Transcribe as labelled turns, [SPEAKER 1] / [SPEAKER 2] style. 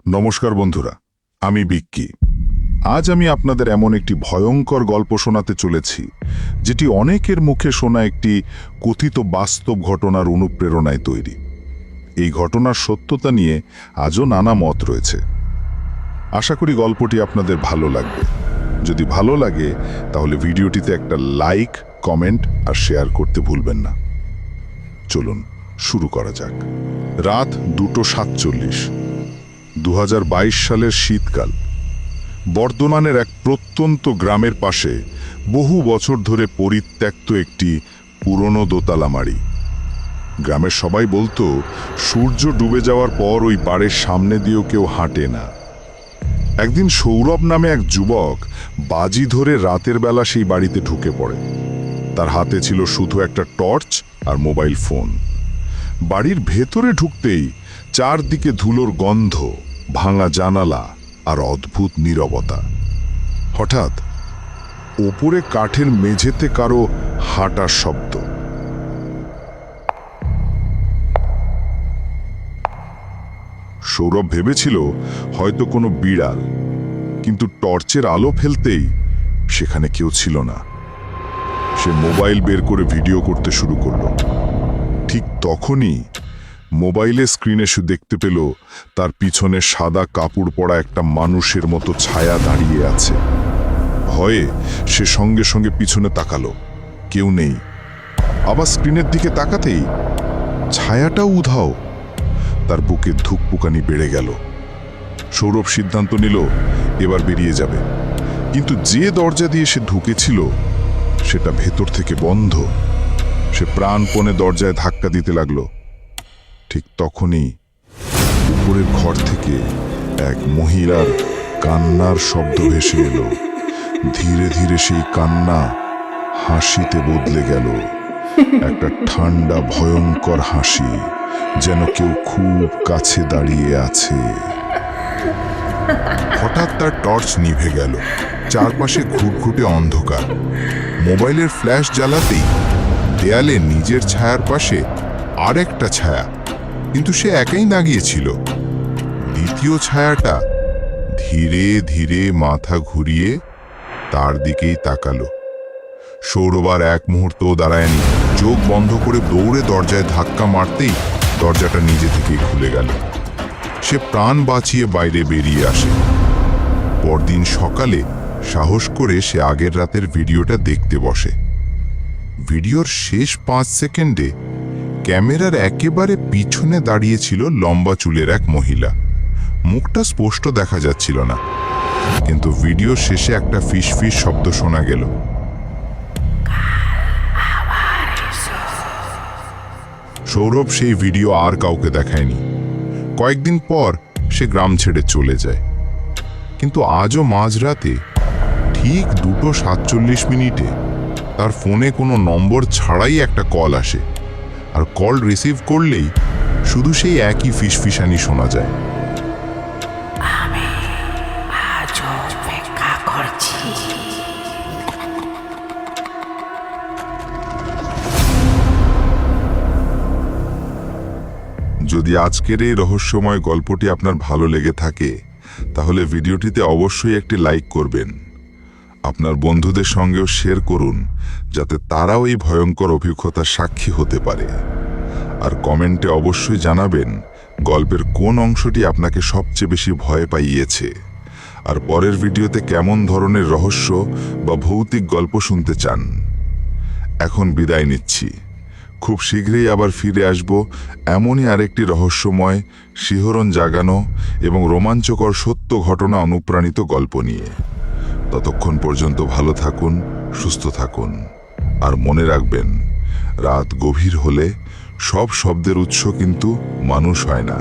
[SPEAKER 1] নমস্কার বন্ধুরা, আমি বিক্কি। আজ আমি আপনাদের এমন একটি ভয়ঙ্কর গল্প শোনাতে চলেছি, যেটি অনেকের মুখে শোনা একটি কথিত বাস্তব ঘটনার অনুপ্রেরণায় তৈরি। এই ঘটনার সত্যতা নিয়ে আজও নানা মত রয়েছে। আশা করি গল্পটি আপনাদের ভালো লাগবে। যদি ভালো লাগে তাহলে ভিডিওটিতে একটা লাইক, কমেন্ট আর শেয়ার করতে ভুলবেন না। চলুন শুরু করা যাক। রাত 2:47, 2022 সালের শীতকাল। বর্ধমানের এক প্রত্যন্ত গ্রামের পাশে বহু বছর ধরে পরিত্যক্ত একটি পুরনো দোতলা বাড়ি। গ্রামের সবাই বলতো, সূর্য ডুবে যাওয়ার পর ওই বাড়ির সামনে দিয়েও কেউ হাঁটে না। একদিন সৌরভ নামে এক যুবক বাজি ধরে রাতের বেলা সেই বাড়িতে ঢুকে পড়ে। তার হাতে ছিল শুধু একটা টর্চ আর মোবাইল ফোন। বাড়ির ভেতরে ঢুকতেই চারদিকে ধুলোর গন্ধ, ভাঙা জানালা আর অদ্ভুত নীরবতা। হঠাৎ ওপরে কাঠের মেঝেতে কারো হাঁটার শব্দ। সৌরভ ভেবেছিল হয়তো কোনো বিড়াল, কিন্তু টর্চের আলো ফেলতেই সেখানে কেউ ছিল না। সে মোবাইল বের করে ভিডিও করতে শুরু করলো। ঠিক তখনই মোবাইলের স্ক্রিনে সে দেখতে পেল তার পিছনে সাদা কাপড় পরা একটা মানুষের মতো ছায়া দাঁড়িয়ে আছে। ভয়ে সে সঙ্গে সঙ্গে পিছনে তাকালো, কেউ নেই। আবার স্ক্রিনের দিকে তাকাতেই ছায়াটাও উধাও। তার বুকে ধুকপুকানি বেড়ে গেল। সৌরভ সিদ্ধান্ত নিল এবার বেরিয়ে যাবে, কিন্তু যে দরজা দিয়ে সে ঢুকেছিল সেটা ভেতর থেকে বন্ধ। সে প্রাণপণে দরজায় ধাক্কা দিতে লাগলো। ঠিক তখনই উপরের ঘর থেকে এক মহিলার কান্নার শব্দ ভেসে এলো। ধীরে ধীরে সেই কান্না হাসিতে বদলে গেল, একটা ঠান্ডা ভয়ঙ্কর হাসি, যেন কেউ খুব কাছে দাঁড়িয়ে আছে। হঠাৎ তার টর্চ নিভে গেল। চারপাশে ঘুটঘুটে অন্ধকার। মোবাইলের ফ্ল্যাশ জ্বালাতেই দেয়ালে নিজের ছায়ার পাশে আরেকটা ছায়া, কিন্তু সে একাই দাঁড়িয়েছিল। দ্বিতীয় ছায়াটা ধীরে ধীরে মাথা ঘুরিয়ে তার দিকেই তাকালো। সৌরভ আর এক মুহূর্তও দাঁড়ায়নি। চোখ বন্ধ করে দৌড়ে দরজায় ধাক্কা মারতেই দরজাটা নিজে থেকেই খুলে গেল। সে প্রাণ বাঁচিয়ে বাইরে বেরিয়ে আসে। পরদিন সকালে সাহস করে সে আগের রাতের ভিডিওটা দেখতে বসে। ভিডিওর শেষ 5 সেকেন্ডে ক্যামেরার একেবারে পিছনে দাঁড়িয়েছিল লম্বা চুলের এক মহিলা। মুখটা স্পষ্ট দেখা যাচ্ছিল না, কিন্তু ভিডিওর শেষে একটা ফিস ফিস শব্দ শোনা গেল। সৌরভ সেই ভিডিও আর কাউকে দেখায়নি। কয়েকদিন পর সে গ্রাম ছেড়ে চলে যায়। কিন্তু আজও মাঝরাতে ঠিক 2:47 তার ফোনে কোনো নম্বর ছাড়াই একটা কল আসে। আর কল রিসিভ করলেই শুধু সেই একই ফিসফিসানি শোনা যায়।
[SPEAKER 2] আমি আজও অপেক্ষা করছি।
[SPEAKER 1] যদি আজকের এই রহস্যময় গল্পটি আপনার ভালো লেগে থাকে, তাহলে ভিডিওটিতে অবশ্যই একটি লাইক করবেন। আপনার বন্ধুদের সঙ্গেও শেয়ার করুন, যাতে তারাও এই ভয়ঙ্কর অভিজ্ঞতার সাক্ষী হতে পারে। আর কমেন্টে অবশ্যই জানাবেন গল্পের কোন অংশটি আপনাকে সবচেয়ে বেশি ভয় পাইয়েছে, আর পরের ভিডিওতে কেমন ধরনের রহস্য বা ভৌতিক গল্প শুনতে চান। এখন বিদায় নিচ্ছি। খুব শীঘ্রই আবার ফিরে আসব এমনই আরেকটি রহস্যময়, শিহরণ জাগানো এবং রোমাঞ্চকর সত্য ঘটনা অনুপ্রাণিত গল্প নিয়ে। ততক্ষণ পর্যন্ত ভালো থাকুন, সুস্থ থাকুন, আর মনে রাখবেন, রাত গভীর হলে সব শব্দের উৎস কিন্তু মানুষ হয় না।